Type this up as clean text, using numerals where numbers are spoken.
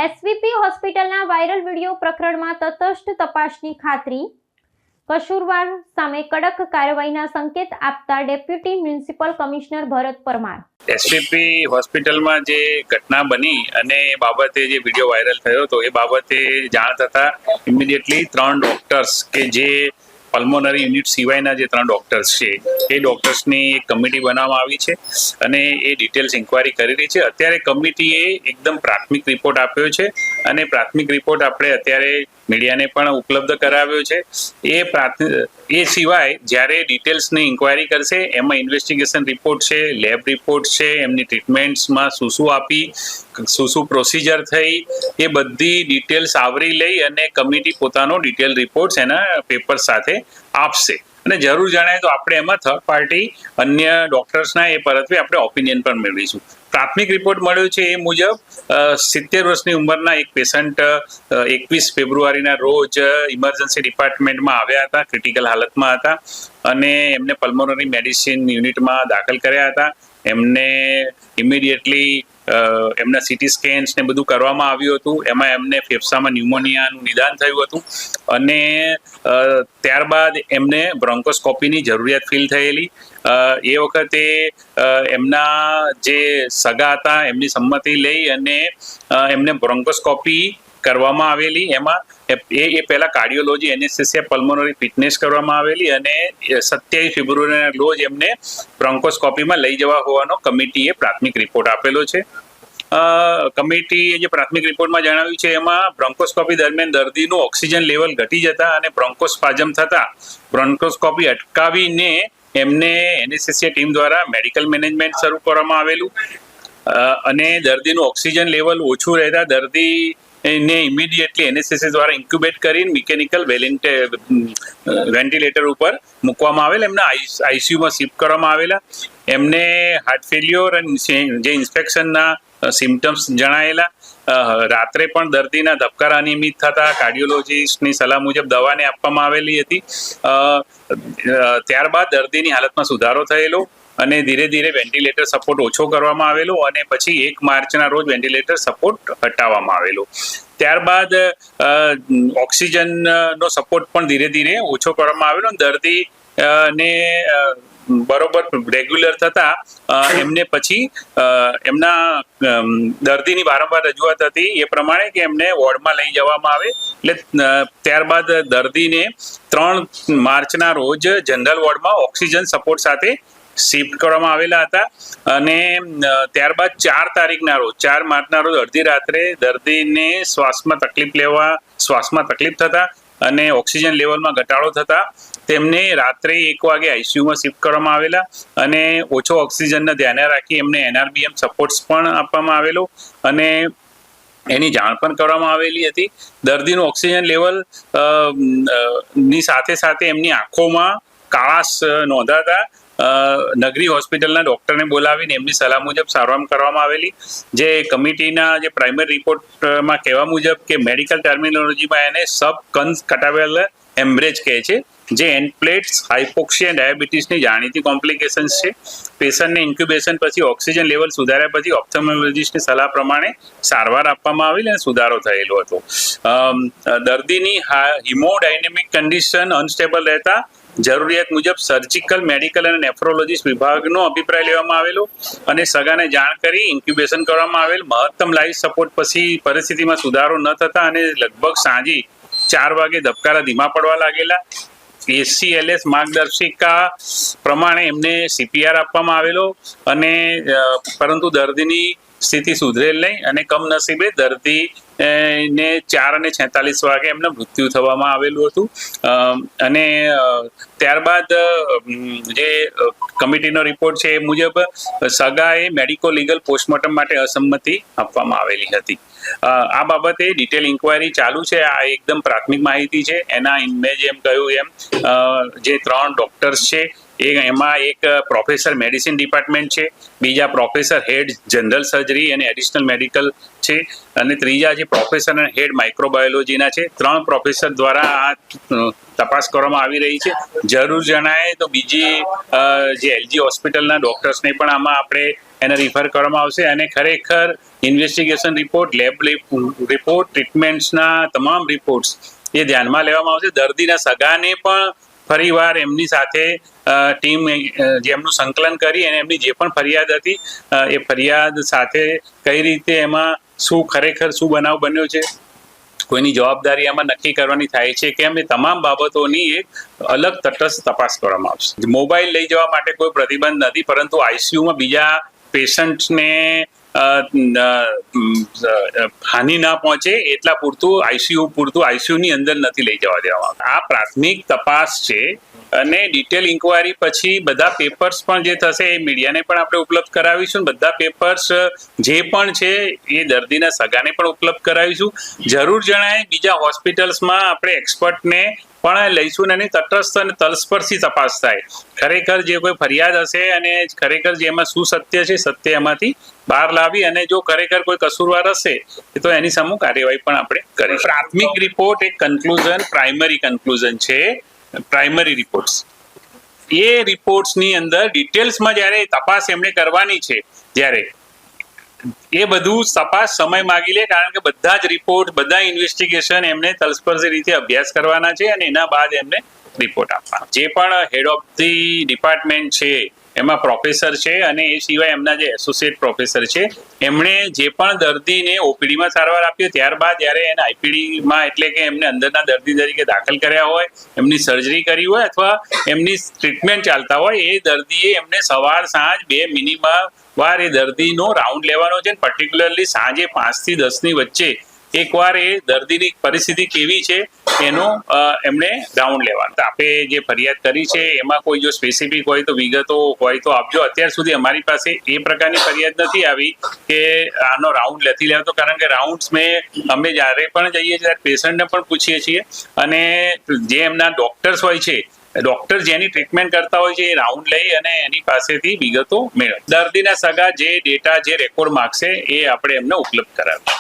SVP હોસ્પિટલના viral video પ્રકરણમાં તટસ્થ તપાસની ખાતરી, કસૂરવાર સામે કડક કાર્યવાહીના સંકેત આપતા ડેપ્યુટી મ્યુનિસિપલ કમિશનર ભરત પરમાર. એસવીપી હોસ્પિટલમાં જે ઘટના બની અને એ બાબતે જે વિડીયો વાયરલ થયો હતો એ બાબતે જાણ થતા ઇમિડિયેટલી 3 ડોક્ટર્સ કે જે પલ્મોનરી યુનિટ સિવાયના જે 3 ડોક્ટર્સ છે એ ડોક્ટર્સની એક કમિટી બનાવવામાં આવી છે અને એ ડિટેલ્સ ઇન્ક્વાયરી કરી રહી છે. અત્યારે કમિટીએ એકદમ પ્રાથમિક રિપોર્ટ આપ્યો છે અને પ્રાથમિક રિપોર્ટ આપણે અત્યારે મીડિયાને પણ ઉપલબ્ધ કરાવ્યો છે. એ સિવાય જ્યારે ડિટેલ્સની ઇન્ક્વાયરી કરશે એમાં ઇન્વેસ્ટિગેશન રિપોર્ટ છે, લેબ રિપોર્ટ છે, એમની ટ્રીટમેન્ટ્સમાં શું આપી, શું પ્રોસિજર થઈ, એ બધી ડિટેલ્સ આવરી લઈ અને કમિટી પોતાનો ડિટેલ રિપોર્ટ્સ એના પેપર સાથે આપશે અને જરૂર જણાય તો આપણે એમાં થર્ડ પાર્ટી અન્ય ડોક્ટર્સના એ પરત્વે આપણે ઓપિનિયન પણ મેળવીશું. પ્રાથમિક રિપોર્ટ મળ્યો છે એ મુજબ 70 વર્ષની ઉંમરના એક પેશન્ટ 21 ફેબ્રુઆરીના રોજ ઇમરજન્સી ડિપાર્ટમેન્ટમાં આવ્યા હતા, ક્રિટિકલ હાલતમાં હતા અને એમને પલ્મોનરી મેડિસિન યુનિટમાં દાખલ કર્યા હતા. એમને ઇમિડિયેટલી એમના સીટી સ્કેન્સ ને બધું કરવામાં આવ્યું હતું. એમાં એમને ફેફસામાં ન્યુમોનિયાનું નિદાન થયું હતું અને ત્યારબાદ એમને બ્રોન્કોસ્કોપીની જરૂરિયાત ફીલ થયેલી. એ વખતે એમના જે સગા હતા એમની સંમતિ લઈ અને એમને બ્રોન્કોસ્કોપી કરવામાં આવેલી. એમાં એ પહેલા કાર્ડિયોલોજી, એનેસ્થેસિયા, પલ્મોનરી ફિટનેસ કરવામાં આવેલી અને 27 ફેબ્રુઆરીના રોજ એમને બ્રોન્કોસ્કોપીમાં લઈ જવા હોવાનો કમિટીએ પ્રાથમિક રિપોર્ટ આપેલો છે. કમિટીએ જે પ્રાથમિક રિપોર્ટમાં જણાવ્યું છે એમાં બ્રોન્કોસ્કોપી દરમિયાન દર્દીનું ઓક્સિજન લેવલ ઘટી જતા અને બ્રોન્કોસ્પાઝમ થતા બ્રોન્કોસ્કોપી અટકાવીને એમને એનેસ્થેસિયા ટીમ દ્વારા મેડિકલ મેનેજમેન્ટ શરૂ કરવામાં આવેલું અને દર્દીનું ઓક્સિજન લેવલ ઓછું રહેતા દર્દીને ઇમિડિયેટલી એનેસ્થેસિયા દ્વારા ઇન્ક્યુબેટ કરીને મિકેનિકલ વેન્ટિલેટર ઉપર મૂકવામાં આવેલ. એમને આઈસીયુમાં શિફ્ટ કરવામાં આવેલા. એમને હાર્ટ ફેલ્યોર અને જે ઇન્સ્પેક્શનના સિમ્ટમ્સ જણાયેલા. રાત્રે પણ દર્દીના ધબકારા અનિયમિત થતા કાર્ડિયોલોજીસ્ટની સલાહ મુજબ દવાને આપવામાં આવેલી હતી. ત્યારબાદ દર્દીની હાલતમાં સુધારો થયેલો અને ધીરે ધીરે વેન્ટિલેટર સપોર્ટ ઓછો કરવામાં આવેલો અને પછી 1 માર્ચના રોજ વેન્ટિલેટર સપોર્ટ હટાવવામાં આવેલો. ત્યારબાદ ઓક્સિજનનો સપોર્ટ પણ ધીરે ધીરે ઓછો કરવામાં આવેલો. દર્દી ને બરોબર રેગ્યુલર થતા એમને પછી એમના દર્દીની વારંવાર રજૂઆત હતી એ પ્રમાણે કે એમને વોર્ડમાં લઈ જવામાં આવે. એટલે ત્યારબાદ દર્દીને 3 માર્ચના રોજ જનરલ વોર્ડમાં ઓક્સિજન સપોર્ટ સાથે શિફ્ટ કરવામાં આવેલા હતા અને ત્યારબાદ 4 માર્ચના રોજ અડધી રાત્રે દર્દીને શ્વાસમાં તકલીફ થતા અને ઓક્સિજન લેવલમાં ઘટાડો થતા તેમને રાત્રે 1 વાગે આઈસીયુમાં શિફ્ટ કરવામાં આવેલા અને ઓછો ઓક્સિજનને ધ્યાને રાખી એમને એનઆરબીએમ સપોર્ટ્સ પણ આપવામાં આવેલો અને એની જાણ પણ કરવામાં આવેલી હતી. દર્દીનું ઓક્સિજન લેવલ ની સાથે સાથે એમની આંખોમાં કાળાશ નોંધાતા નગરી હોસ્પિટલના ડોક્ટરને બોલાવીને એમની સલાહ મુજબ સારવાર કરવામાં આવેલી. જે કમિટીના જે પ્રાઇમરી રિપોર્ટમાં કહેવા મુજબ કે મેડિકલ ટર્મિનોલોજીમાં એને સબકન્જક્ટિવલ હેમરેજ કહે છે, જે એન્ડપ્લેટ્સ, હાઇપોક્સિયા, ડાયાબિટીસની જાણીતી કોમ્પ્લિકેશન્સ છે. પેશન્ટને ઇન્ક્યુબેશન પછી ઓક્સિજન લેવલ સુધાર્યા પછી ઓપ્થેલ્મોલોજીસ્ટની સલાહ પ્રમાણે સારવાર આપવામાં આવેલી અને સુધારો થયેલો હતો. દર્દીની હિમોડાયનેમિક કન્ડિશન અનસ્ટેબલ રહેતા જરૂરિયાત મુજબ સર્જિકલ, મેડિકલ અને નેફ્રોલોજીસ્ટ વિભાગનો અભિપ્રાય લેવામાં આવેલો અને સગાને જાણ કરી ઇન્ક્યુબેશન કરવામાં આવેલ. મહત્તમ લાઈફ સપોર્ટ પછી પરિસ્થિતિમાં સુધારો ન થતા અને લગભગ સાંજે 4 વાગે ધબકારા ધીમા પડવા લાગેલા. ACLS માર્ગદર્શિકા પ્રમાણે એમને CPR આપવામાં આવેલો અને પરંતુ દર્દીની સ્થિતિ સુધરેલ નહીં અને કમનસીબે દર્દી ને 4:46 વાગે એમને મૃત્યુ થવામાં આવેલું હતું. અને ત્યારબાદ જે કમિટીનો રિપોર્ટ છે એ મુજબ સગાએ મેડિકો લીગલ પોસ્ટમોર્ટમ માટે અસંમતિ આપવામાં આવેલી હતી. આ બાબતે ડિટેલ ઇન્ક્વાયરી ચાલુ છે. આ એકદમ પ્રાથમિક માહિતી છે. એના મેં જેમ કહ્યું એમ જે 3 ડોક્ટર્સ છે એમાં એક પ્રોફેસર મેડિસિન ડિપાર્ટમેન્ટ છે, બીજા પ્રોફેસર હેડ જનરલ સર્જરી અને એડિશનલ મેડિકલ છે, અને ત્રીજા જે પ્રોફેસર અને હેડ માઇક્રોબાયોલોજીના છે. 3 પ્રોફેસર દ્વારા આ તપાસ કરવામાં આવી રહી છે. જરૂર જણાય તો બીજી જે એલજી હોસ્પિટલના ડોક્ટર્સને પણ આમાં આપણે એને રિફર કરવામાં આવશે, અને ખરેખર ઇન્વેસ્ટિગેશન રિપોર્ટ, લેબ રિપોર્ટ, ટ્રીટમેન્ટ્સના તમામ રિપોર્ટ્સ એ ધ્યાનમાં લેવામાં આવશે. દર્દીના સગાને પણ ફરીવાર એમની સાથે ટીમ જેમનું સંકલન કરી અને એમની જે પણ ફરિયાદ હતી એ ફરિયાદ સાથે કઈ રીતે એમાં ખરેખર શું બનાવ બન્યો છે, કોઈની જવાબદારી આમાં નક્કી કરવાની થાય છે કેમ, એ તમામ બાબતોની એક અલગ તટસ્થ તપાસ કરવામાં આવશે. મોબાઈલ લઈ જવા માટે કોઈ પ્રતિબંધ નથી, પરંતુ આઈસીયુમાં બીજા પેશન્ટને હાનિ ના પહોંચે એટલા પૂરતું આઈસીયુની અંદર નથી લઈ જવા દેવામાં. આ પ્રાથમિક તપાસ છે, અને ડિટેલ ઇન્કવાયરી પછી બધા પેપર્સ પણ જે થશે એ મીડિયાને પણ આપણે ઉપલબ્ધ કરાવીશું. બધા પેપર્સ જે પણ છે એ દર્દીના સગાને પણ ઉપલબ્ધ કરાવીશું. જરૂર જણાય બીજા હોસ્પિટલ્સમાં આપણે એક્સપર્ટને પણ લઈશું, અને તટસ્થ અને તલસ્પર્શી તપાસ થાય. ખરેખર જે કોઈ ફરિયાદ હશે અને ખરેખર જેમાં શું સત્ય છે, સત્ય એમાંથી બહાર લાવી, અને જો ખરેખર કોઈ કસૂરવાર હશે તો એની સામે કાર્યવાહી પણ આપણે કરીશું. પ્રાથમિક રિપોર્ટ એક પ્રાઇમરી કન્ક્લુઝન છે. પ્રાઇમરી રિપોર્ટ્સ, એ રિપોર્ટ્સની અંદર ડિટેલ્સમાં જ્યારે તપાસ એમણે કરવાની છે, જ્યારે એ બધું તપાસ સમય માગી લે, કારણ કે બધા જ રિપોર્ટ, બધા ઇન્વેસ્ટિગેશન એમને તલસ્પર્શી રીતે અભ્યાસ કરવાના છે, અને એના બાદ એમને રિપોર્ટ આપવાનો. જે પણ હેડ ઓફ ધી ડિપાર્ટમેન્ટ છે એમાં પ્રોફેસર છે, અને એ સિવાય એમના જે એસોસિએટ પ્રોફેસર છે, એમણે જે પણ દર્દીને ઓપીડીમાં સારવાર આપી, ત્યારબાદ જ્યારે એને આઈપીડીમાં એટલે કે એમને અંદરના દર્દી તરીકે દાખલ કર્યા હોય, એમની સર્જરી કરી હોય અથવા એમની ટ્રીટમેન્ટ ચાલતા હોય, એ દર્દીએ એમને સવાર સાંજ 2 મિનિમમ વાર એ દર્દીનો રાઉન્ડ લેવાનો છે. પર્ટિક્યુલરલી સાંજે 5 થી 10 ની વચ્ચે એકવાર એ દર્દીની પરિસ્થિતિ કેવી છે એનો એમણે રાઉન્ડ લેવાનો. આપણે જે ફરિયાદ કરી છે એમાં કોઈ જો સ્પેસિફિક હોય તો વિગતો હોય તો આપજો. અત્યાર સુધી અમારી પાસે એ પ્રકારની ફરિયાદ નથી આવી કે આનો રાઉન્ડ નથી લેવાતો, કારણ કે રાઉન્ડ્સ અમે જ્યારે પણ જઈએ છીએ ત્યારે પેશન્ટને પણ પૂછીએ છીએ, અને જે એમના ડોક્ટર્સ હોય છે, ડોક્ટર જેની ટ્રીટમેન્ટ કરતા હોય છે એ રાઉન્ડ લઈ અને એની પાસેથી વિગતો મેળવે. દર્દીના સગા જે ડેટા, જે રેકોર્ડ માંગશે એ આપણે એમને ઉપલબ્ધ કરાવીએ.